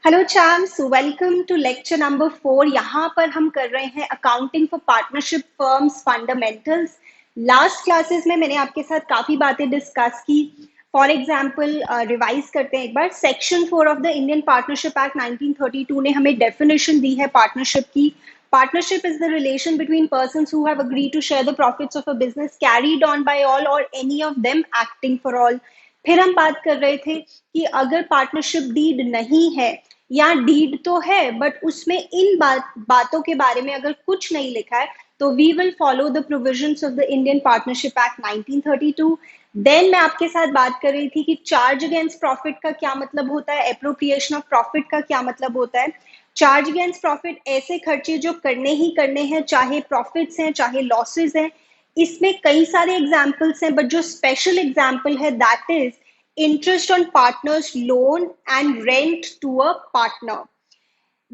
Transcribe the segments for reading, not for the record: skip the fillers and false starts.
Hello champs, welcome to lecture number 4। यहाँ पर हम कर रहे हैं accounting for partnership firms fundamentals. Last classes में मैंने आपके साथ काफी बातें डिस्कस की। फॉर एग्जांपल रिवाइज करते हैं एक बार। Section 4 of the Indian partnership act 1932 ने हमें डेफिनेशन दी है पार्टनरशिप की। Partnership is the relation between persons who have agreed to share the profits of a business carried on by all or any of them acting for all. फिर हम बात कर रहे थे कि अगर पार्टनरशिप डीड नहीं है या डीड तो है बट उसमें इन बातों के बारे में अगर कुछ नहीं लिखा है तो we will follow the provisions of the Indian partnership act 1932। Then मैं आपके साथ बात कर रही थी कि चार्ज अगेंस्ट प्रॉफिट का क्या मतलब होता है, एप्रोप्रिएशन ऑफ प्रॉफिट का क्या मतलब होता है। चार्ज अगेंस्ट प्रॉफिट ऐसे खर्चे जो करने ही करने हैं, चाहे प्रॉफिट्स हैं चाहे लॉसेस हैं। इसमें कई सारे एग्जाम्पल्स हैं बट जो स्पेशल एग्जाम्पल है that is interest on partner's loan and rent to a partner।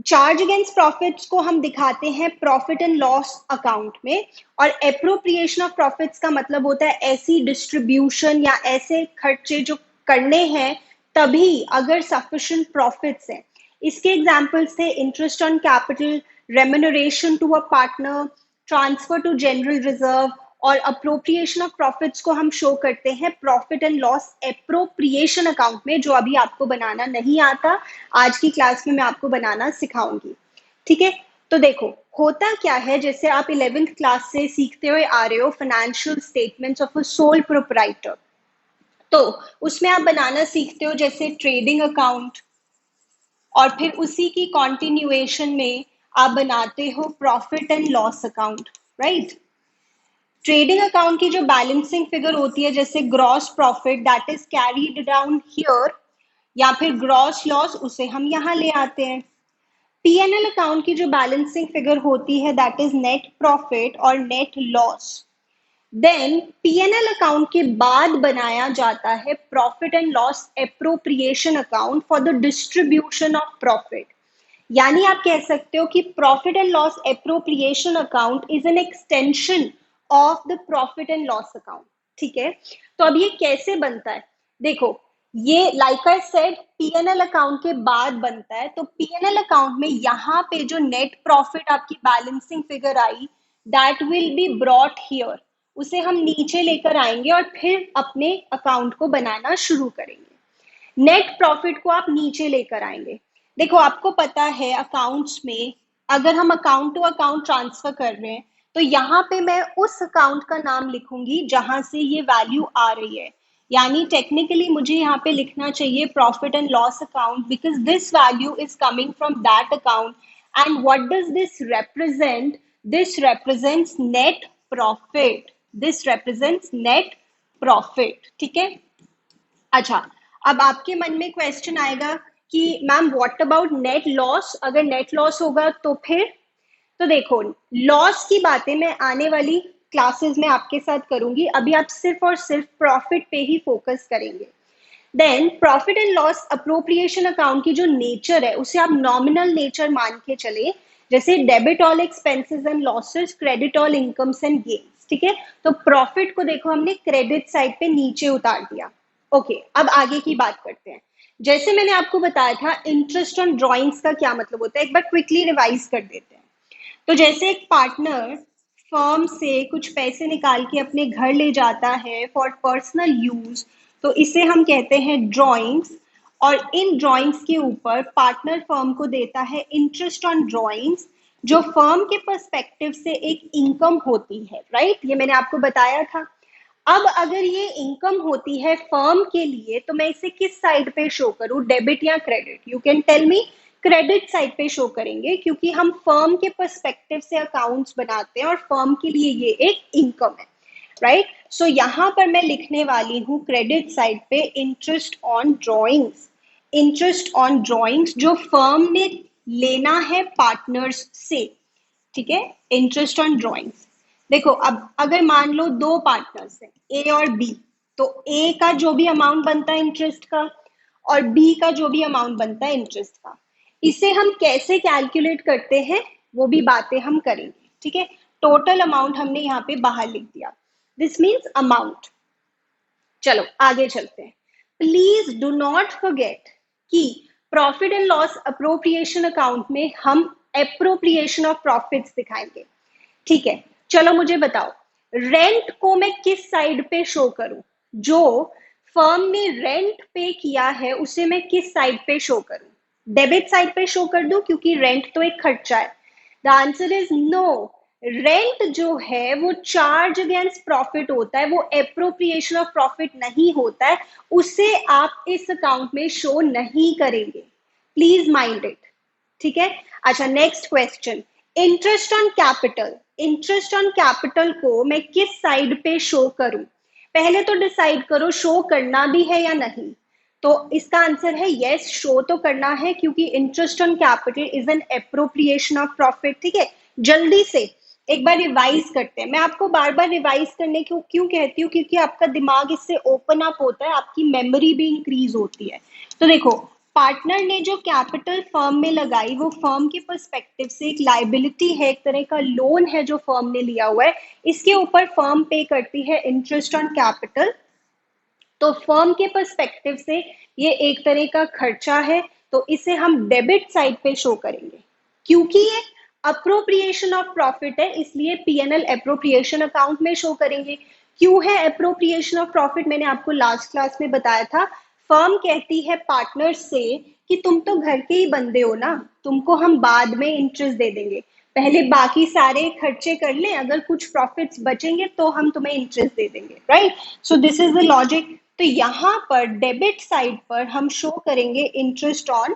Charge against profits को हम दिखाते हैं प्रॉफिट एंड लॉस अकाउंट में, और एप्रोप्रिएशन ऑफ प्रॉफिट्स का मतलब होता है ऐसी डिस्ट्रीब्यूशन या ऐसे खर्चे जो करने हैं तभी अगर सफिशिएंट प्रॉफिट्स हैं। इसके एग्जांपल्स थे interest on capital, remuneration to a partner, transfer to general reserve. और अप्रोप्रिएशन ऑफ प्रॉफिट्स को हम शो करते हैं profit and loss appropriation account में, जो अभी आपको बनाना नहीं आता। आज की क्लास में मैं आपको बनाना सिखाऊंगी, ठीक है। तो देखो होता क्या है, जैसे आप 11th क्लास से सीखते हुए आ रहे हो financial statements of a sole proprietor, तो उसमें आप बनाना सीखते हो जैसे ट्रेडिंग अकाउंट, और फिर उसी की कॉन्टिन्यूएशन में आप बनाते हो profit and loss account, right. Trading account की जो बैलेंसिंग फिगर होती है जैसे gross profit that is carried down here, या फिर ग्रॉस लॉस उसे हम यहाँ ले आते हैं। पीएनएल अकाउंट की जो बैलेंसिंग फिगर होती है दैट इज नेट प्रॉफिट और net loss. Then PNL account के बाद बनाया जाता है profit and loss appropriation account for the distribution of profit. यानी आप कह सकते हो कि profit and loss appropriation account is an extension of the profit and loss account, ठीक है। तो अब ये कैसे बनता है, देखो ये like I said PNL account के बाद बनता है। तो पीएनएल अकाउंट में यहाँ पे जो नेट प्रॉफिट आपकी balancing figure I that will be brought here, उसे हम नीचे लेकर आएंगे और फिर अपने अकाउंट को बनाना शुरू करेंगे। नेट प्रॉफिट को आप नीचे लेकर आएंगे। देखो आपको पता है अकाउंट्स में अगर हम अकाउंट टू अकाउंट ट्रांसफर कर रहे हैं तो यहाँ पे मैं उस अकाउंट का नाम लिखूंगी जहां से ये वैल्यू आ रही है। यानी टेक्निकली मुझे यहाँ पे लिखना चाहिए profit and loss account because this value is coming from that account. And what does this represent? This represents net profit. This represents net profit, ठीक है। अच्छा, अब आपके मन में क्वेश्चन आएगा कि ma'am what about net loss? अगर नेट लॉस होगा तो फिर? तो देखो लॉस की बातें मैं आने वाली क्लासेस में आपके साथ करूंगी, अभी आप सिर्फ और सिर्फ प्रॉफिट पे ही फोकस करेंगे। Then profit and loss appropriation account की जो नेचर है उसे आप नॉमिनल नेचर मान के चले, जैसे debit all expenses and losses, credit all incomes and gains, ठीक है। तो प्रॉफिट को देखो हमने क्रेडिट साइड पे नीचे उतार दिया। ओके, अब आगे की बात करते हैं। जैसे मैंने आपको बताया था इंटरेस्ट ऑन ड्रॉइंग्स का क्या मतलब होता है, एक बार क्विकली रिवाइज कर देते हैं। तो जैसे एक पार्टनर फर्म से कुछ पैसे निकाल के अपने घर ले जाता है फॉर पर्सनल यूज, तो इसे हम कहते हैं ड्रॉइंग्स। और इन ड्रॉइंग्स के ऊपर पार्टनर फर्म को देता है इंटरेस्ट ऑन ड्रॉइंग्स, जो फर्म के पर्सपेक्टिव से एक इनकम होती है, राइट। ये मैंने आपको बताया था। अब अगर ये इनकम होती है फर्म के लिए तो मैं इसे किस साइड पे शो करूं, डेबिट या credit? You can tell me. Credit side पे शो करेंगे क्योंकि हम फर्म के पर्सपेक्टिव से अकाउंट्स बनाते हैं और फर्म के लिए ये एक इनकम है, राइट। सो यहाँ पर मैं लिखने वाली हूँ क्रेडिट साइड पे interest on drawings. Interest on drawings जो फर्म ने लेना है पार्टनर्स से, ठीक है। Interest on drawings. देखो अब अगर मान लो दो पार्टनर्स हैं ए और बी, तो ए का जो भी अमाउंट बनता है इंटरेस्ट का और बी का जो भी अमाउंट बनता है इंटरेस्ट का, इसे हम कैसे कैलकुलेट करते हैं वो भी बातें हम करेंगे, ठीक है। टोटल अमाउंट हमने यहाँ पे बाहर लिख दिया, दिस मीन्स अमाउंट। चलो आगे चलते हैं। प्लीज डू नॉट फॉरगेट कि profit and loss appropriation account में हम एप्रोप्रिएशन ऑफ प्रॉफिट्स दिखाएंगे। ठीक है, चलो मुझे बताओ, रेंट को मैं किस साइड पे शो करूं? जो फर्म ने रेंट पे किया है उसे मैं किस साइड पे शो करूं? डेबिट साइड पे शो कर दूं, क्योंकि रेंट तो एक खर्चा है। The answer is no. Rent जो है वो चार्ज अगेंस्ट प्रॉफिट होता है, वो एप्रोप्रिएशन ऑफ प्रॉफिट नहीं होता है, उसे आप इस अकाउंट में शो नहीं करेंगे। Please mind it. ठीक है, अच्छा next question, interest on capital. Interest on capital को मैं किस साइड पे शो करूं? पहले तो डिसाइड करो शो करना भी है या नहीं। तो इसका आंसर है यस, शो तो करना है, क्योंकि interest on capital is an appropriation of profit. ठीक है, जल्दी से एक बार रिवाइज करते हैं। मैं आपको बार बार रिवाइज करने को क्यों कहती हूँ? क्योंकि आपका दिमाग इससे ओपन अप होता है, आपकी मेमोरी भी इंक्रीज होती है। तो देखो, पार्टनर ने जो कैपिटल फर्म में लगाई वो फर्म के पर्सपेक्टिव से एक लाइबिलिटी है, एक तरह का लोन है जो फर्म ने लिया हुआ है। इसके ऊपर फर्म पे करती है इंटरेस्ट ऑन कैपिटल। तो फर्म के पर्सपेक्टिव से ये एक तरह का खर्चा है, तो इसे हम डेबिट साइड पे शो करेंगे। क्योंकि ये अप्रोप्रिएशन ऑफ प्रॉफिट है, इसलिए पीएनएल अप्रोप्रिएशन अकाउंट में शो करेंगे। क्यों है अप्रोप्रिएशन ऑफ प्रॉफिट? मैंने आपको लास्ट क्लास में बताया था। फर्म कहती है पार्टनर से कि तुम तो घर के ही बंदे हो ना, तुमको हम बाद में इंटरेस्ट दे देंगे, पहले बाकी सारे खर्चे कर लें, अगर कुछ प्रॉफिट्स बचेंगे तो हम तुम्हें इंटरेस्ट दे देंगे। Right, so this is the logic. तो यहां पर डेबिट साइड पर हम शो करेंगे interest on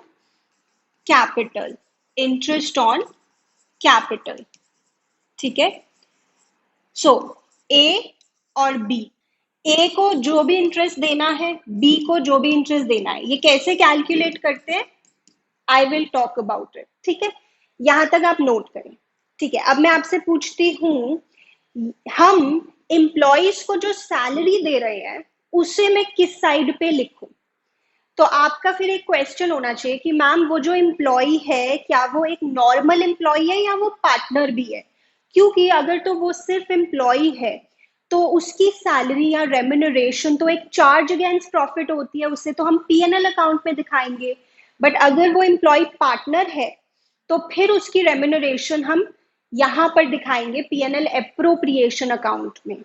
capital. Interest on capital. ठीक है, सो ए और बी, ए को जो भी इंटरेस्ट देना है, बी को जो भी इंटरेस्ट देना है, ये कैसे कैलकुलेट करते हैं? I will talk about it. ठीक है, यहां तक आप नोट करें। ठीक है, अब मैं आपसे पूछती हूं, हम एम्प्लॉयज को जो सैलरी दे रहे हैं उसे मैं किस साइड पे लिखूं? तो आपका फिर एक क्वेश्चन होना चाहिए कि मैम वो जो एम्प्लॉय है क्या वो एक नॉर्मल एम्प्लॉय है या वो पार्टनर भी है? क्योंकि अगर तो वो सिर्फ एम्प्लॉय है तो उसकी सैलरी या रेम्यूनरेशन तो एक चार्ज अगेंस्ट प्रॉफिट होती है, उसे तो हम पीएनएल अकाउंट में दिखाएंगे। बट अगर वो एम्प्लॉय पार्टनर है तो फिर उसकी रेम्यूनरेशन हम यहाँ पर दिखाएंगे पीएनएल एप्रोप्रिएशन अकाउंट में।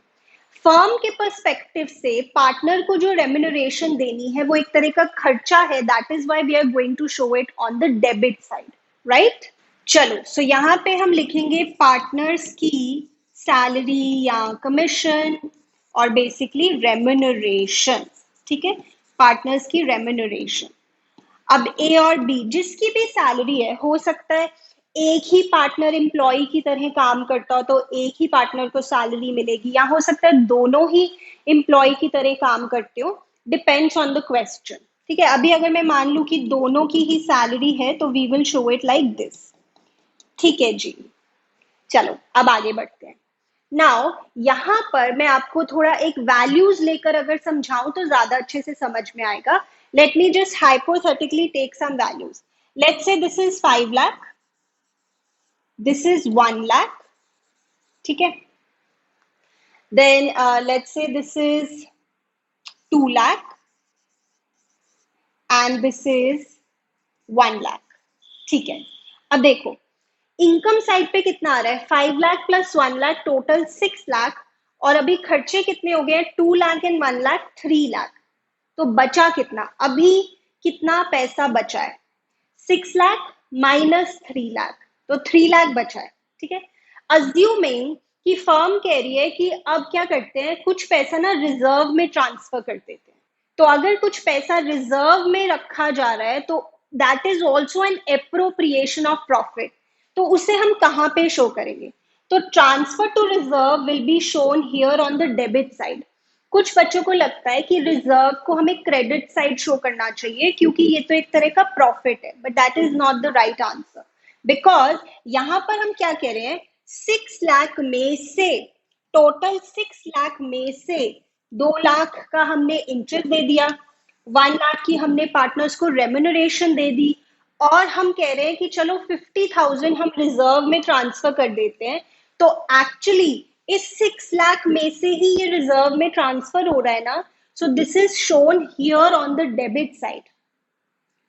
फर्म के पर्सपेक्टिव से पार्टनर को जो रेम्यूनरेशन देनी है वो एक तरह का खर्चा है, that is why we are going to show it on the debit side. Right, चलो सो यहाँ पे हम लिखेंगे पार्टनर्स की सैलरी या कमीशन और बेसिकली रेम्यूनरेशन। ठीक है, पार्टनर्स की रेम्यूनरेशन। अब ए और बी जिसकी भी सैलरी है, हो सकता है एक ही पार्टनर एम्प्लॉय की तरह काम करता हो तो एक ही पार्टनर को सैलरी मिलेगी, या हो सकता है दोनों ही एम्प्लॉय की तरह काम करते हो, डिपेंड्स ऑन द क्वेश्चन। ठीक है, अभी अगर मैं मान लूं कि दोनों की ही सैलरी है तो we will show it like this. ठीक है जी, चलो अब आगे बढ़ते हैं। नाउ यहां पर मैं आपको थोड़ा एक वैल्यूज लेकर अगर समझाऊं तो ज्यादा अच्छे से समझ में आएगा। Let me just hypothetically take some values. Let's say this is 5 lakh, this is 1 lakh. ठीक है, then let's say this is 2 lakh and this is 1 lakh. ठीक है, अब देखो इनकम साइड पे कितना आ रहा है? 5 लाख प्लस 1 लाख टोटल 6 लाख, और अभी खर्चे कितने हो गए? 2 लाख एंड 1 लाख 3 लाख। तो बचा कितना? अभी कितना पैसा बचा है? 6 लाख माइनस 3 लाख, तो 3 लाख बचा है। ठीक है, अज्यूमिंग कि फर्म कह रही है कि अब क्या करते हैं, कुछ पैसा ना रिजर्व में ट्रांसफर कर देते हैं। तो अगर कुछ पैसा रिजर्व में रखा जा रहा है तो that is also an appropriation of profit. तो उसे हम कहाँ पे शो करेंगे? तो transfer to reserve will be shown here on the debit side. कुछ बच्चों को लगता है कि रिजर्व को हमें क्रेडिट साइड शो करना चाहिए क्योंकि ये तो एक तरह का प्रॉफिट है, but that is not the right answer. Because यहां पर हम क्या कह रहे हैं, 6 लाख में से, टोटल 6 लाख में से 2 लाख का हमने इंटरेस्ट दे दिया, 1 लाख की हमने पार्टनर्स को रेम्यूनरेशन दे दी, और हम कह रहे हैं कि चलो 50,000 हम रिजर्व में ट्रांसफर कर देते हैं। तो एक्चुअली इस 6 लाख में से ही ये रिजर्व में ट्रांसफर हो रहा है ना, सो this is shown here on the debit side.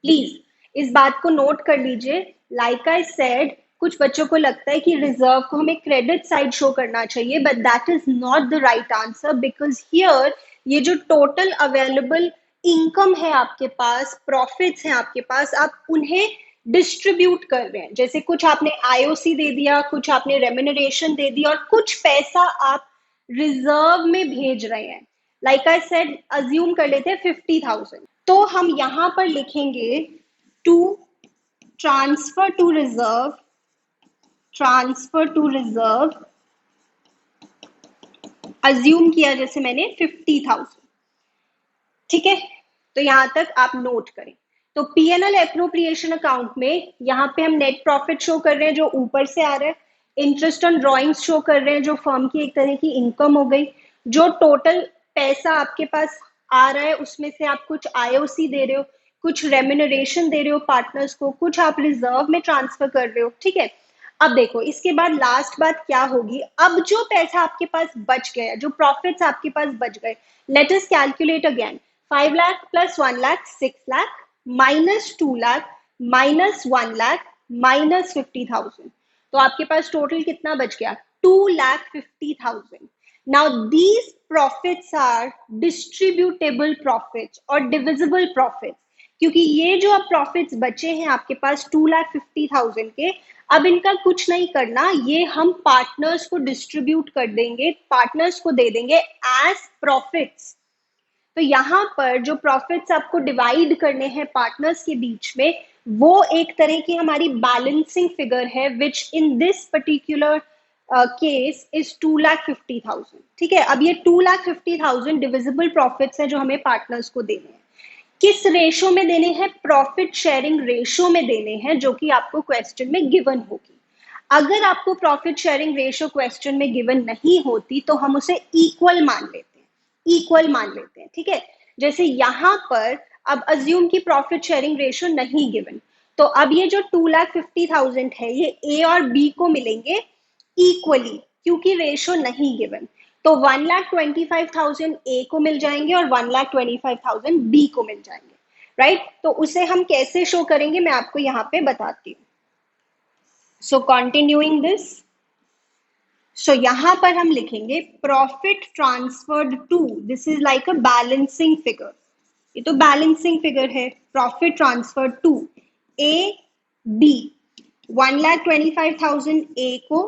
Please इस बात को नोट कर लीजिए। लाइक आई सेड, कुछ बच्चों को लगता है कि रिजर्व को हमें क्रेडिट साइड शो करना चाहिए, but that is not the right answer, because here ये जो टोटल अवेलेबल इनकम है आपके पास, प्रॉफिट्स हैं आपके पास, आप उन्हें डिस्ट्रीब्यूट कर रहे हैं। जैसे कुछ आपने आईओसी दे दिया, कुछ आपने रेम्यूनरेशन दे दी, और कुछ पैसा आप रिजर्व में भेज रहे हैं। लाइक आई सेड, अज्यूम कर लेते हैं 50,000, तो हम यहां पर लिखेंगे to transfer to reserve, transfer to reserve, assume किया जैसे मैंने 50,000। ठीक है, तो यहां तक आप नोट करें। तो पीएनएल एप्रोप्रिएशन अकाउंट में यहाँ पे हम नेट प्रॉफिट शो कर रहे हैं जो ऊपर से आ रहा है, इंटरेस्ट ऑन ड्रॉइंग्स शो कर रहे हैं जो फर्म की एक तरह की इनकम हो गई, जो टोटल पैसा आपके पास आ रहा है उसमें से आप कुछ आईओसी दे रहे हो, कुछ रेम्यूनरेशन दे रहे हो पार्टनर्स को, कुछ आप रिजर्व में ट्रांसफर कर रहे हो। ठीक है, अब देखो इसके बाद लास्ट बात क्या होगी। अब जो पैसा आपके पास बच गया, जो प्रॉफिट्स आपके पास बच गए, let us calculate again. 5 lakh plus 1 lakh 6 lakh, minus 2 lakh, minus 1 lakh, minus 50,000, तो आपके पास टोटल कितना बच गया? 2,50,000। Now these profits are distributable profits और डिविजिबल प्रॉफिट्स, क्योंकि ये जो अब प्रॉफिट्स बचे हैं आपके पास 2,50,000 के, अब इनका कुछ नहीं करना, ये हम पार्टनर्स को डिस्ट्रीब्यूट कर देंगे, पार्टनर्स को दे देंगे एज प्रॉफिट्स। तो यहाँ पर जो प्रॉफिट्स आपको डिवाइड करने हैं पार्टनर्स के बीच में, वो एक तरह की हमारी बैलेंसिंग फिगर है, which in this particular case is 2,50,000। ठीक है, अब ये 2,50,000 डिविजिबल प्रॉफिट्स है जो हमें पार्टनर्स को देने हैं। किस रेशो में देने हैं? प्रॉफिट शेयरिंग रेशो में देने हैं, जो कि आपको क्वेश्चन में गिवन होगी। अगर आपको प्रॉफिट शेयरिंग रेशो क्वेश्चन में गिवन नहीं होती तो हम उसे इक्वल मान लेते हैं, इक्वल मान लेते हैं। ठीक है, जैसे यहां पर अब अज्यूम की प्रॉफिट शेयरिंग रेशो नहीं गिवन, तो अब ये जो 2,50,000 है ये ए और बी को मिलेंगे इक्वली, क्योंकि रेशो नहीं गिवन। तो 1,25,000 ए को मिल जाएंगे और 1,25,000 बी को मिल जाएंगे, राइट? तो उसे हम कैसे शो करेंगे मैं आपको यहाँ पे बताती हूँ। सो कंटिन्यूइंग दिस, सो यहां पर हम लिखेंगे profit transferred to, this is like a balancing figure, ये तो बैलेंसिंग फिगर है। Profit transferred to A B, 1,25,000 A को,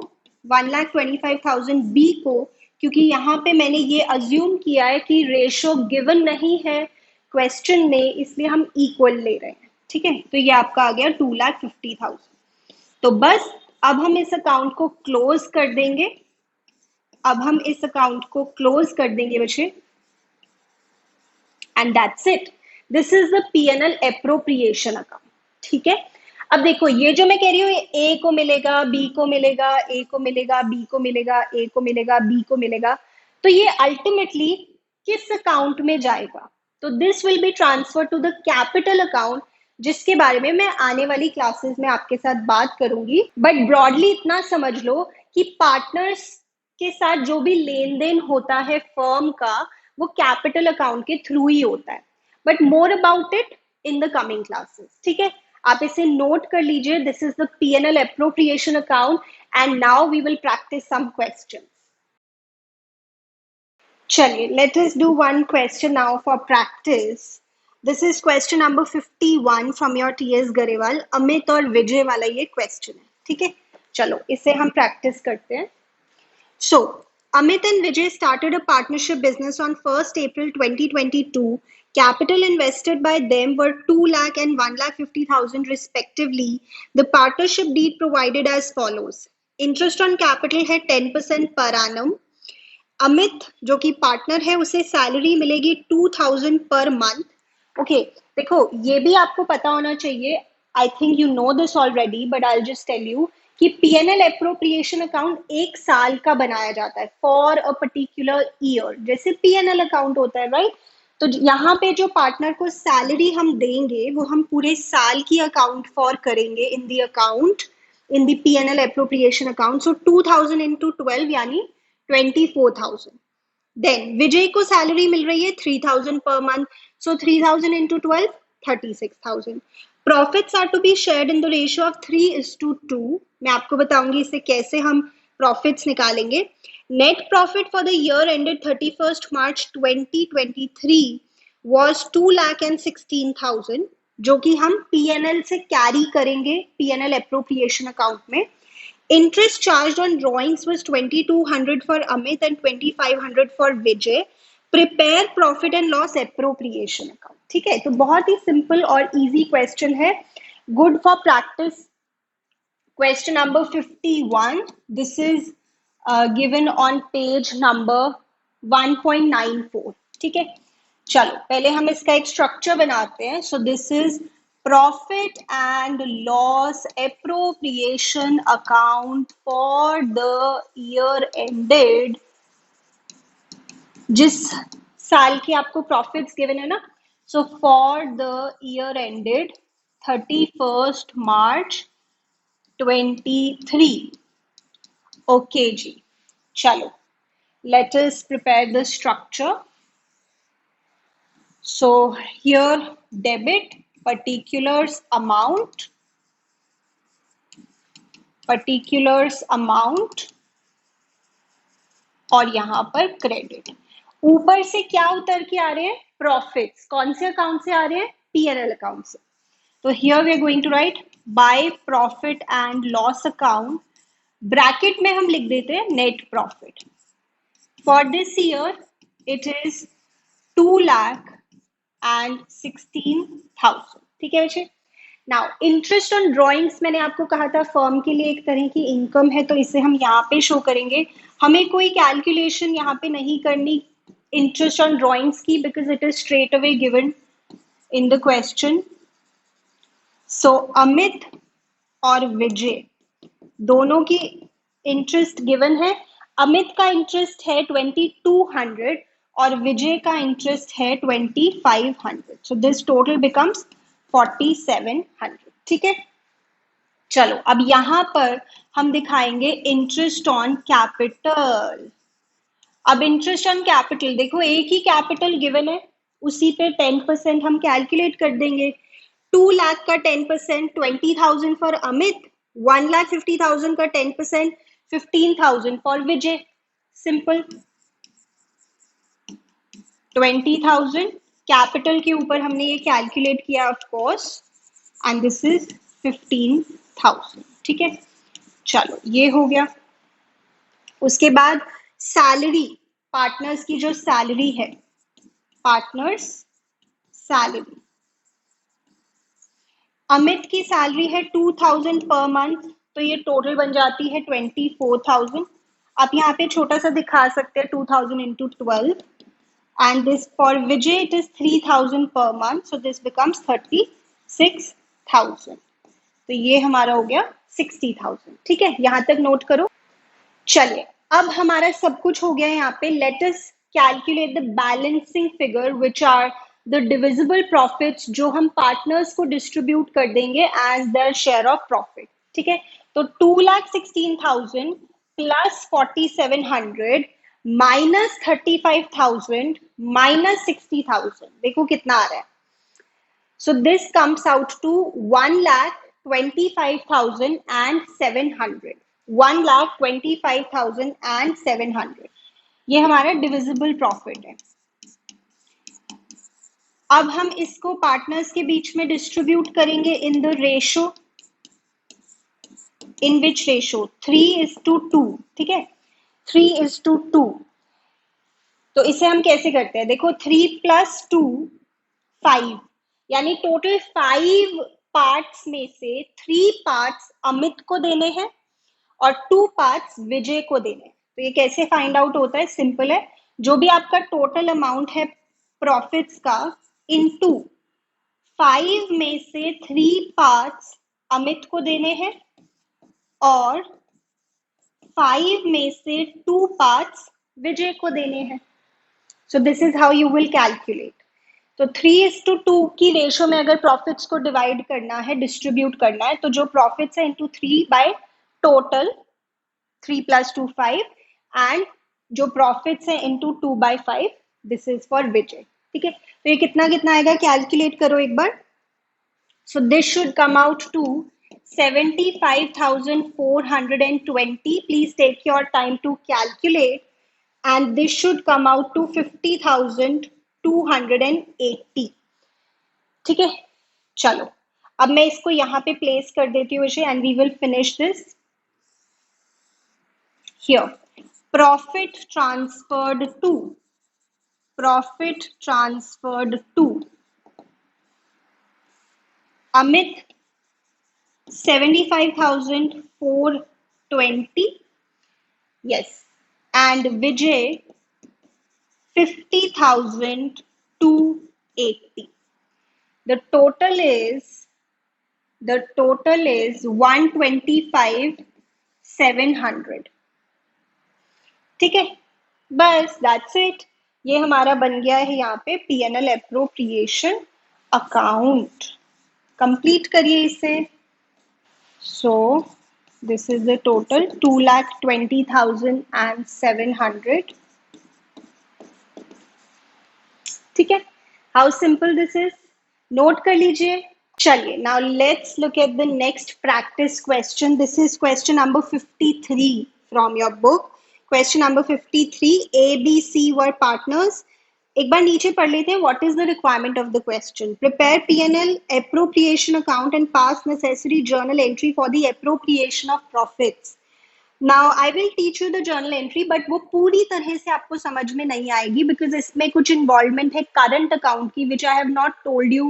1,25,000 बी को, क्योंकि यहाँ पे मैंने ये अज्यूम किया है कि रेशो गिवन नहीं है क्वेश्चन में, इसलिए हम इक्वल ले रहे हैं। ठीक है, तो ये आपका आ गया 2,50,000। तो बस अब हम इस अकाउंट को क्लोज कर देंगे, अब हम इस अकाउंट को क्लोज कर देंगे बच्चे, and that's it. This is the P&L appropriation account. ठीक है, अब देखो ये जो मैं कह रही हूँ, ए को मिलेगा, बी को मिलेगा, ए को मिलेगा, बी को मिलेगा, ए को मिलेगा, बी को मिलेगा, तो ये अल्टीमेटली किस अकाउंट में जाएगा? तो this will be transfer to the capital account, जिसके बारे में मैं आने वाली क्लासेस में आपके साथ बात करूंगी। बट ब्रॉडली इतना समझ लो कि पार्टनर्स के साथ जो भी लेन देन होता है फर्म का, वो कैपिटल अकाउंट के थ्रू ही होता है। But more about it in the coming classes. ठीक है, आप इसे नोट कर लीजिए। This is the P&L appropriation account, and now we will practise some questions. चलिए, let us do one question now for practice. This is question number 51 from your TS Grewal. Amit और विजय वाला ये क्वेश्चन है। ठीक है, चलो इसे हम प्रैक्टिस करते हैं। So, Amit and Vijay started a partnership business on 1st April 2022. Capital invested by them were 2 lakh and 1,50,000 respectively. The partnership deed provided as follows. Interest on capital है 10% per annum. अमित जो कि partner है उसे salary मिलेगी 2,000 per month. Okay, देखो ये भी आपको पता होना चाहिए, I think you know this already, but I just tell you कि पीएनएल एप्रोप्रिएशन अकाउंट एक साल का बनाया जाता है फॉर अ पर्टिकुलर ईयर, जैसे पीएनएल अकाउंट होता है, राइट? तो यहाँ पे जो पार्टनर को सैलरी हम देंगे वो हम पूरे साल की अकाउंट फॉर करेंगे in the account, in the P&L appropriation account. So 2,000 into 12 यानी 24,000। देन विजय को सैलरी मिल रही है 3,000 पर month, so 3,000 into 12 36,000। Profits are to be shared in the ratio of 3:2। मैं आपको बताऊंगी इसे कैसे हम प्रॉफिट्स निकालेंगे। Net profit for the year ended 31st March 2023 was 2,16,000, जो कि हम PNL से कैरी करेंगे PNL अप्रोप्रिएशन अकाउंट में। Interest charged on drawings was 2,200 for Amit and 2,500 for Vijay. Prepare profit and loss appropriation account. ठीक है, तो बहुत ही सिंपल और इजी क्वेश्चन है, good for practice. Question number 51, this is given on page number 1.94। ठीक है, चलो पहले हम इसका एक स्ट्रक्चर बनाते हैं। So this is profit and loss appropriation account for the year ended, जिस साल की आपको प्रॉफिट्स गिवन है ना, so for the year ended 31st March 23। Okay जी, चलो let us prepare the structure. So here debit particulars amount और यहां पर क्रेडिट। ऊपर से क्या उतर के आ रहे हैं? प्रॉफिट्स। कौन से अकाउंट से आ रहे हैं? पीएनएल अकाउंट से। तो here we are going to write by profit and loss account, bracket में हम लिख देते हैं net profit. For this year it is 2,16,000। ठीक है बच्चे। नाउ इंटरेस्ट ऑन ड्रॉइंग्स, मैंने आपको कहा था फर्म के लिए एक तरह की इनकम है, तो इसे हम यहाँ पे शो करेंगे। हमें कोई कैलकुलेशन यहाँ पे नहीं करनी इंटरेस्ट ऑन ड्रॉइंग्स की, because it is straight away given in the question. So Amit और विजय दोनों की इंटरेस्ट गिवन है। अमित का इंटरेस्ट है 2,200 और विजय का इंटरेस्ट है 2,500। So this total becomes 4,700। ठीक है, चलो अब यहां पर हम दिखाएंगे इंटरेस्ट ऑन कैपिटल। अब इंटरेस्ट ऑन कैपिटल देखो, एक ही कैपिटल गिवन है, उसी पे 10% हम कैलकुलेट कर देंगे। 2 लाख का 10% 20,000 फॉर अमित, 1,50,000 का 10% 15,000 फॉर विजय। सिंपल, 20,000 कैपिटल के ऊपर हमने ये कैलकुलेट किया of course, and this is 15,000। ठीक है, चलो ये हो गया। उसके बाद सैलरी, पार्टनर्स की जो सैलरी है, पार्टनर्स सैलरी, अमित की सैलरी है 2,000 पर मंथ, तो ये टोटल बन जाती है 24,000। आप यहाँ पे छोटा सा दिखा सकते हैं 2,000 into 12, and this for Vijay it is 3,000 per month, so this becomes 36,000। तो ये हमारा हो गया 60,000। ठीक है, यहां तक नोट करो। चलिए अब हमारा सब कुछ हो गया यहाँ पे। Let us calculate the balancing figure which are the divisible profits, जो हम पार्टनर्स को डिस्ट्रीब्यूट कर देंगे as their share of profit. ठीक है, तो 2,16,000 प्लस 4,700 माइनस 35,000 माइनस 60,000, देखो कितना आ रहा है। So this comes out to 1,25,700, 1,25,700। ये हमारा डिविजिबल प्रॉफिट है। अब हम इसको पार्टनर्स के बीच में डिस्ट्रीब्यूट करेंगे in the ratio, in which ratio 3:2। ठीक है, 3:2। तो इसे हम कैसे करते हैं? देखो 3 + 2 5, यानी टोटल 5 पार्ट्स में से 3 पार्ट्स अमित को देने हैं और 2 पार्ट्स विजय को देने हैं। तो ये कैसे फाइंड आउट होता है? सिंपल है, जो भी आपका टोटल अमाउंट है प्रॉफिट्स का, इनटू 5 में से 3 पार्ट्स अमित को देने हैं और 5 में से 2 पार्ट्स विजय को देने हैं। So this is how you will calculate. तो 3:2 की रेशो में अगर प्रॉफिट्स को डिवाइड करना है, डिस्ट्रीब्यूट करना है, तो जो प्रॉफिट्स है इंटू 3 बाय टोटल 3 + 2 5, एंड जो प्रॉफिट्स है into 2 by 5, this is for Vijay. ठीक है, तो ये कितना कितना आएगा? कैलकुलेट करो एक बार। So this should come out to 75,420. Please take your time to calculate. And this should come out to 50,280. ठीक है, चलो अब मैं इसको यहाँ पे प्लेस कर देती हूँ and we will finish this here. Profit transferred to Amit 75,420. Yes. And Vijay 50,280. The total is 125,700. ठीक है, बस दैट्स इट. ये हमारा बन गया है यहाँ पे P&L एप्रोप्रिएशन अकाउंट. कंप्लीट करिए इसे. सो दिस इज द टोटल 2,20,700. ठीक है, how simple this is. Note कर लीजिए. चलिए, now let's look at the next practice question. This is question number 53 from your book. Question number 53, A, B, C were partners. एक बार नीचे पढ़ लेते हैं. What is the requirement of the question? Prepare P&L appropriation account and pass necessary journal entry for the appropriation of profits. Now I will teach you the journal entry, but वो पूरी तरह से आपको समझ में नहीं आएगी because इसमें कुछ involvement है current account की, which I have not told you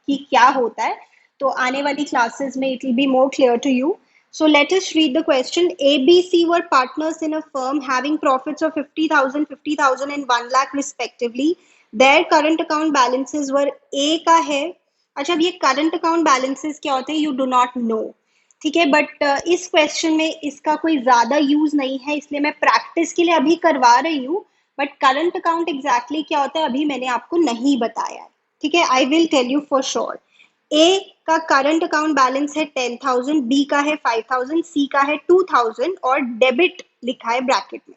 कि क्या होता है. तो आने वाली classes में it will be more clear to you. So let us read the question. A, B, C were partners in a firm having profits of 50,000, 50,000 and 1 lakh respectively. Their current account balances were A का है. अच्छा, अब ये current account balances क्या होते हैं? You do not know. ठीक है, बट इस क्वेश्चन में इसका कोई ज्यादा यूज नहीं है, इसलिए मैं प्रैक्टिस के लिए अभी करवा रही हूँ. बट करंट अकाउंट एग्जैक्टली क्या होता है अभी मैंने आपको नहीं बताया. ठीक है, I will tell you for sure. A का करंट अकाउंट बैलेंस है 10,000, बी का है 5,000, सी का है 2,000 और डेबिट लिखा है ब्रैकेट में.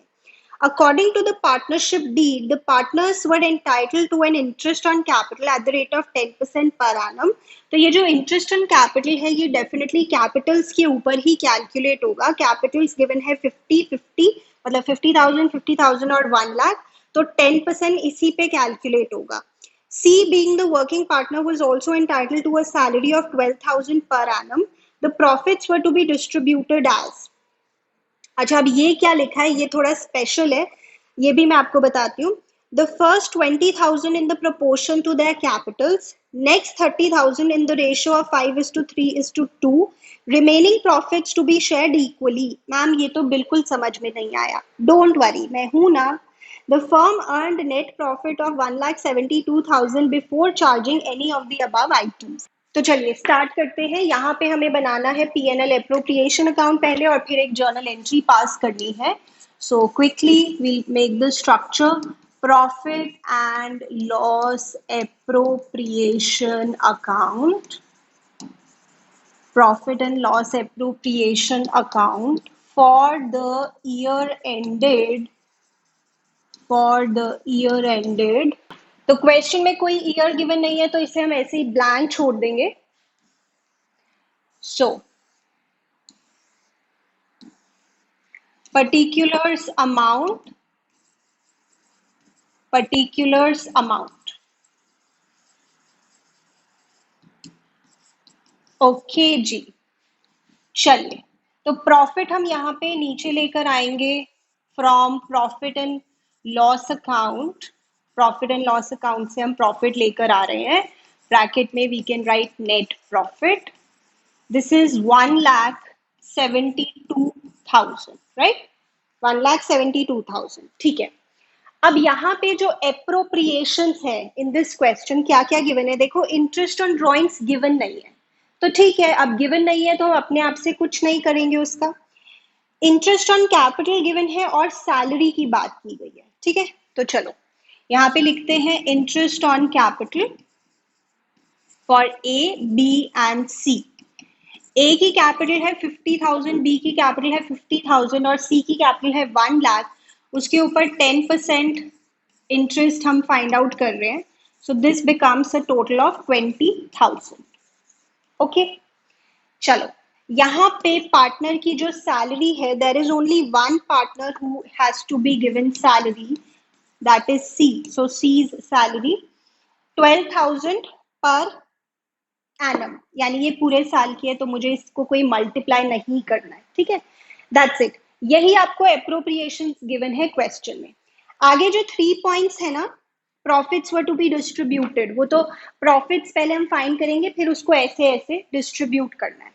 According to the partnership deed, the partners were entitled to an interest on capital at the rate of 10% per annum. तो ये जो interest on capital है ये definitely capitals के ऊपर ही calculate होगा. Capitals given है 50-50, मतलब 50,000, 50,000 और 1 lakh. तो 10% इसी पे calculate होगा. C, being the working partner, was also entitled to a salary of 12,000 per annum. The profits were to be distributed as. अच्छा, अब ये क्या लिखा है ये थोड़ा स्पेशल है, ये भी मैं आपको बताती हूँ. The first 20,000 in the proportion to their capitals, next 30,000 in the ratio of 5:3:2, remaining profits to be shared equally. Ma'am ये तो बिल्कुल समझ में नहीं आया. डोंट वरी, मैं हूं ना. The firm earned net profit of 1,72,000 before charging any of the above items. तो चलिए स्टार्ट करते हैं. यहाँ पे हमें बनाना है P&L एप्रोप्रिएशन अकाउंट पहले और फिर एक जर्नल एंट्री पास करनी है. So quickly we'll make the structure. Profit and loss appropriation account, profit and loss appropriation account for the year ended. तो क्वेश्चन में कोई ईयर गिवन नहीं है तो इसे हम ऐसे ही ब्लैंक छोड़ देंगे. So particulars amount. ओके जी. चलिए, तो प्रॉफिट हम यहाँ पे नीचे लेकर आएंगे from profit and loss account. Profit and loss account से हम प्रॉफिट लेकर आ रहे हैं. ब्रैकेट में we can write net profit. This is 1,72,000, right. 1,72,000. ठीक है, अब यहाँ पे जो एप्रोप्रिएशन है इन दिस क्वेश्चन क्या क्या गिवन है. देखो, इंटरेस्ट ऑन ड्रॉइंग्स गिवन नहीं है तो ठीक है, अब गिवन नहीं है तो अपने आप से कुछ नहीं करेंगे उसका. इंटरेस्ट ऑन कैपिटल गिवन है और सैलरी की बात की गई है. ठीक है, तो चलो यहाँ पे लिखते हैं interest on capital for A, B and C. A की कैपिटल है 50,000, बी की कैपिटल है 50,000 और सी की कैपिटल है 1 लाख. उसके ऊपर 10% इंटरेस्ट हम फाइंड आउट कर रहे हैं. So this becomes a total of 20,000. Okay चलो, यहाँ पे पार्टनर की जो सैलरी है, there is only one partner who has to be given salary, that is C. So C's salary 12,000 per annum, यानी ये पूरे साल की है, तो मुझे इसको कोई मल्टीप्लाई नहीं करना है. ठीक है, दैट्स इट. यही आपको अप्रोप्रिएशन गिवन है क्वेश्चन में. आगे जो 3 पॉइंट्स है ना, profits were to be distributed, वो तो प्रॉफिट्स पहले हम फाइंड करेंगे, फिर उसको ऐसे ऐसे डिस्ट्रीब्यूट करना है.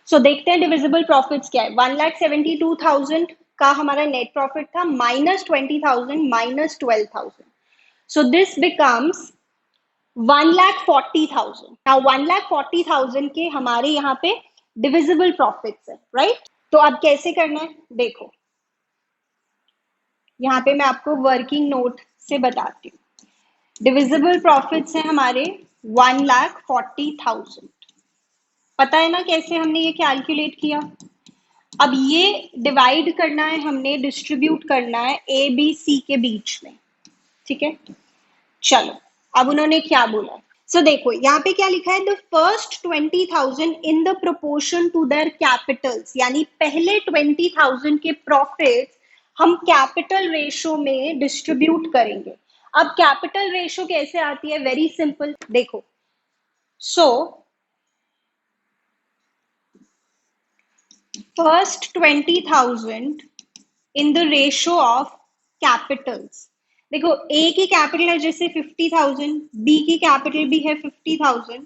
सो देखते हैं डिविजिबल प्रॉफिट्स क्या है. 1,72,000 का हमारा नेट प्रॉफिट था, minus 20,000 minus 12,000. So this becomes 1,40,000. Now 1,40,000 के हमारे यहाँ पे डिविजिबल प्रॉफिट्स है, राइट? तो अब कैसे करना है देखो, यहाँ पे मैं आपको वर्किंग नोट से बताती हूँ. डिविजिबल प्रॉफिट्स है हमारे 1,40,000. पता है ना कैसे हमने ये कैलकुलेट किया? अब ये डिवाइड करना है हमने, डिस्ट्रीब्यूट करना है ए बी सी के बीच में. ठीक है, चलो अब उन्होंने क्या बोला. सो देखो यहाँ पे क्या लिखा है, the first 20,000 in the proportion to their capitals, यानी पहले 20,000 के प्रॉफिट हम कैपिटल रेशो में डिस्ट्रीब्यूट करेंगे. अब कैपिटल रेशो कैसे आती है? वेरी सिंपल, देखो. So first 20,000 in the ratio of Capitals. देखो ए की कैपिटल है जैसे 50,000, बी की कैपिटल भी है 50,000,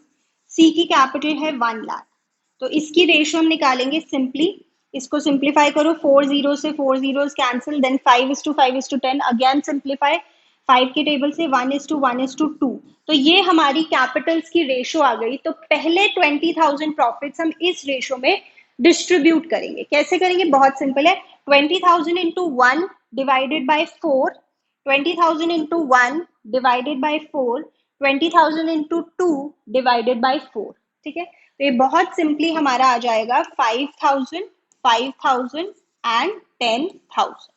सी की कैपिटल है 1 लाख. तो इसकी रेशो हम निकालेंगे सिंपली. इसको सिंप्लीफाई करो, 4 जीरो से 4 zeros cancel, then 5:5:10, again simplify, 5 के टेबल से 1:1:2. तो ये हमारी कैपिटल्स की रेशो आ गई. तो पहले 20,000 प्रॉफिट्स हम इस रेशो में डिस्ट्रीब्यूट करेंगे. कैसे करेंगे? बहुत सिंपल है. 20,000 into 1 divided by 4, 20,000 into 1 divided by 4, 20,000 into 2 divided by 4. ठीक है, तो ये बहुत सिंपली हमारा आ जाएगा 5,000, 5,000 एंड 10,000.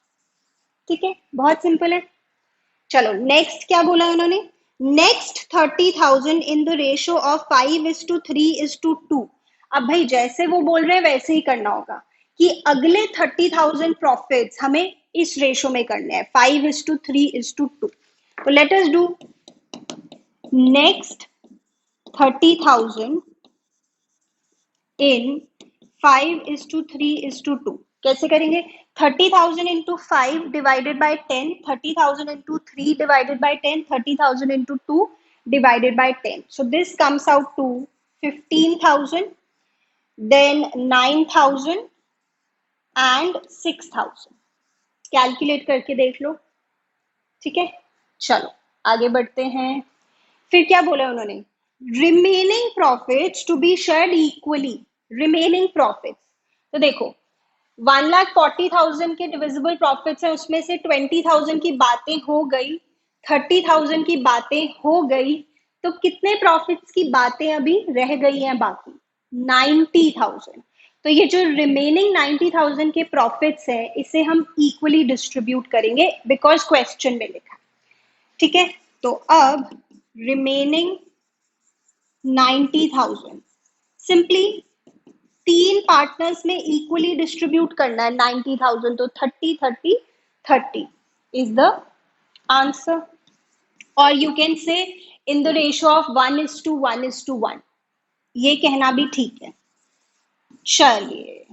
ठीक है, बहुत सिंपल है. चलो नेक्स्ट क्या बोला उन्होंने, next 30,000 in the ratio of 5:3:2. अब भाई जैसे वो बोल रहे हैं वैसे ही करना होगा कि अगले 30,000 प्रॉफिट्स हमें इस रेशो में करने हैं, 5:3:2. तो लेट अस डू नेक्स्ट 30,000 इन 5:3:2. कैसे करेंगे? 30,000 into 5 divided by 10, 30,000 into 3 divided by 10, 30,000 into 2 divided by 10. So this comes out to 15,000, then 9,000 and 6,000. Calculate करके देख लो. ठीक है, चलो आगे बढ़ते हैं. फिर क्या बोला उन्होंने, remaining profits to be shared equally. Remaining profits, तो देखो 1,40,000 के डिविजिबल प्रॉफिट्स है, उसमें से 20,000 की बातें हो गई, 30,000 की बातें हो गई, तो कितने प्रॉफिट्स की बातें अभी रह गई हैं बाकी? 90,000. तो ये जो रिमेनिंग 90,000 के प्रॉफिट्स है, इसे हम इक्वली डिस्ट्रीब्यूट करेंगे बिकॉज क्वेश्चन में लिखा. ठीक है, तो अब रिमेनिंग 90,000 सिंपली 3 पार्टनर्स में इक्वली डिस्ट्रीब्यूट करना है. 90,000 तो 30 30 30 इज द आंसर. और you can say in the ratio of 1:1:1. ये कहना भी ठीक है. चलिए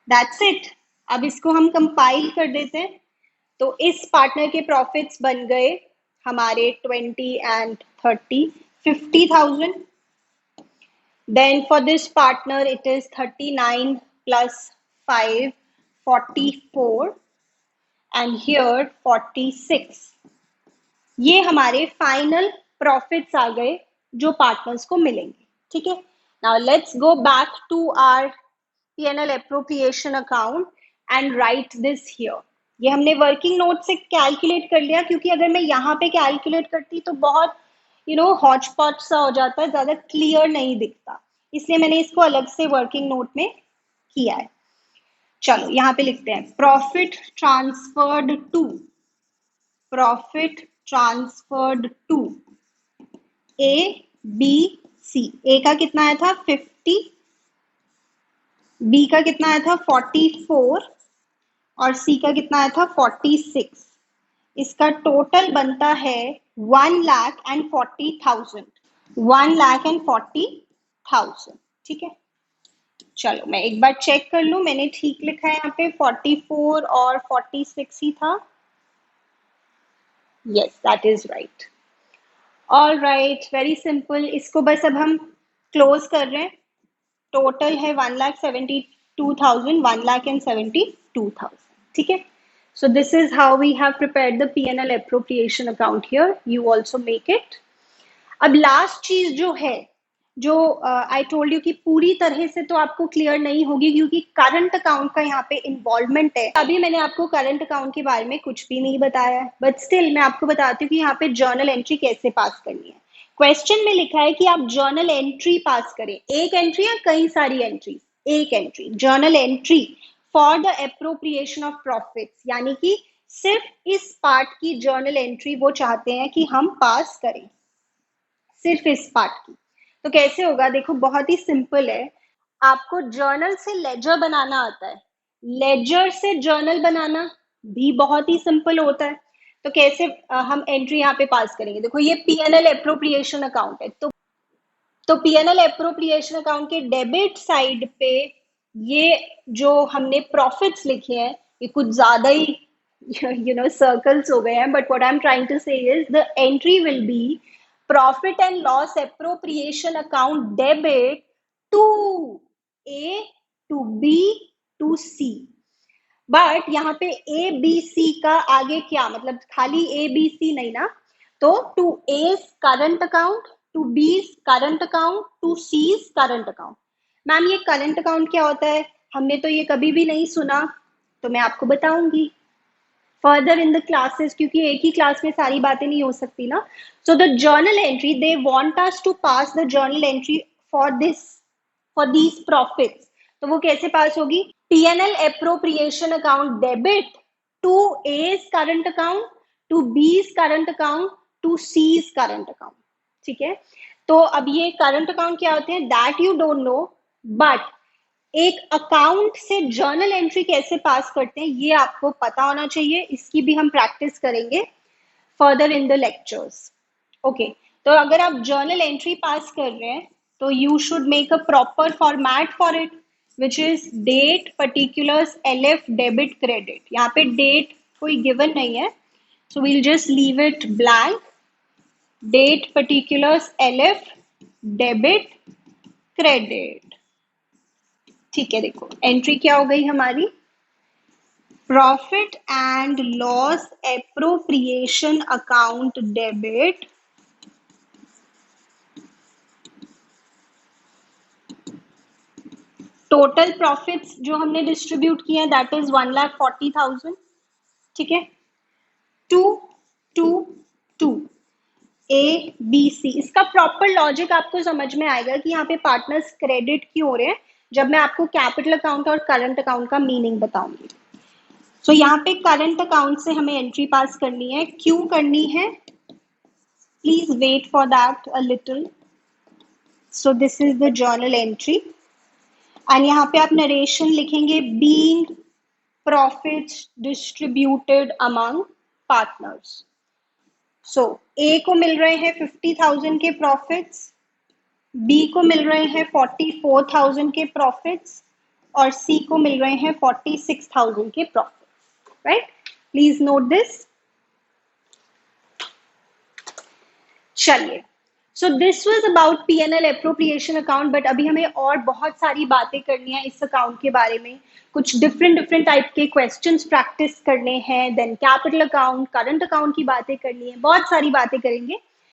दैट्स इट. अब इसको हम कंपाइल कर देते हैं. तो इस पार्टनर के प्रॉफिट्स बन गए हमारे 20 and 30, 50,000. Then for this partner it is 39 plus 5, 44 and here 46. ये हमारे फाइनल प्रॉफिट्स आ गए जो पार्टनर्स को मिलेंगे. ठीक है, now let's go back to our P&L appropriation account and write this here. ये हमने वर्किंग नोट से कैलकुलेट कर लिया, क्योंकि अगर मैं यहाँ पे कैलकुलेट करती तो बहुत हॉच पॉच सा हो जाता है, ज्यादा क्लियर नहीं दिखता, इसलिए मैंने इसको अलग से वर्किंग नोट में किया है. चलो यहाँ पे लिखते हैं profit transferred to, profit transferred to A B C. A का कितना आया था 50, बी का कितना आया था 44 और सी का कितना आया था 46। इसका टोटल बनता है 1,40,000, 1,40,000। ठीक है, चलो मैं एक बार चेक कर लूं, मैंने ठीक लिखा है यहाँ पे 44 और 46 ही था। Yes, that is right. All right, very simple. इसको बस अब हम क्लोज कर रहे हैं। टोटल है 1,72,000, 1,72,000। ठीक है, so this is how we have prepared the P&L appropriation account here. You also make it. अब लास्ट चीज जो है, जो आई टोल्ड यू कि पूरी तरह से तो आपको क्लियर नहीं होगी क्योंकि करंट अकाउंट का यहाँ पे इन्वॉल्वमेंट है। अभी मैंने आपको करंट अकाउंट के बारे में कुछ भी नहीं बताया है, बट स्टिल मैं आपको बताती हूँ कि यहाँ पे जर्नल एंट्री कैसे पास करनी है। क्वेश्चन में लिखा है कि आप जर्नल एंट्री पास करें, एक एंट्री या कई सारी एंट्री? एक entry, journal entry for the appropriation of profits, यानी कि सिर्फ इस पार्ट की जर्नल एंट्री वो चाहते हैं कि हम पास करें, सिर्फ इस पार्ट की। तो कैसे होगा, देखो बहुत ही सिंपल है। आपको जर्नल से लेजर बनाना आता है, लेजर से जर्नल बनाना भी बहुत ही सिंपल होता है। तो कैसे हम एंट्री यहाँ पे पास करेंगे? देखो ये P&L एप्रोप्रिएशन अकाउंट है, तो P&L एप्रोप्रिएशन अकाउंट के डेबिट साइड पे ये जो हमने प्रॉफिट्स लिखे हैं ये कुछ ज्यादा ही सर्कल्स हो गए हैं, but what I am trying to say is the entry will be profit and loss appropriation account debit to A, to B, to C. But यहाँ पे ए बी सी का आगे क्या मतलब, खाली ए बी सी नहीं ना, तो to A's current account, to B's current account, to C's current account. Ma'am ये करंट अकाउंट क्या होता है? हमने तो ये कभी भी नहीं सुना, तो मैं आपको बताऊंगी फर्दर इन द क्लासेस, क्योंकि एक ही क्लास में सारी बातें नहीं हो सकती ना। So the journal entry, they want us to pass the journal entry for this, for these profits. तो वो कैसे पास होगी? P&L appropriation account debit to A's current account, to B's current account, to C's current account. ठीक है, तो अब ये current account क्या होते हैं that you don't know, but एक अकाउंट से जर्नल एंट्री कैसे पास करते हैं ये आपको पता होना चाहिए। इसकी भी हम प्रैक्टिस करेंगे further in the lectures. Okay, तो अगर आप जर्नल एंट्री पास कर रहे हैं तो you should make a proper format for it, which is date, particulars, LF, debit, credit. यहाँ पे date कोई given नहीं है, so we'll just leave it blank. Date, particulars, LF, debit, credit. ठीक है, देखो एंट्री क्या हो गई हमारी, profit and loss appropriation account debit total profits जो हमने डिस्ट्रीब्यूट किए हैं दैट इज 1,40,000। ठीक है, two two two A B C. इसका प्रॉपर लॉजिक आपको समझ में आएगा कि यहाँ पे पार्टनर्स क्रेडिट क्यों हो रहे हैं जब मैं आपको कैपिटल अकाउंट और करंट अकाउंट का मीनिंग बताऊंगी। सो यहाँ पे करंट अकाउंट से हमें एंट्री पास करनी है। क्यों करनी है, please wait for that a little. So this is the journal entry and यहाँ पे आप नरेशन लिखेंगे, being profits distributed among partners. So A को मिल रहे हैं 50,000 के प्रॉफिट्स, बी को मिल रहे हैं 44,000 के प्रॉफिट्स और सी को मिल रहे हैं 46,000 के profits. Right, please note this. चलिए, so this was about P&L appropriation account, but अभी हमें और बहुत सारी बातें करनी है इस अकाउंट के बारे में। कुछ डिफरेंट टाइप के क्वेश्चंस प्रैक्टिस करने हैं, then capital account, current account की बातें करनी है, बहुत सारी बातें करेंगे।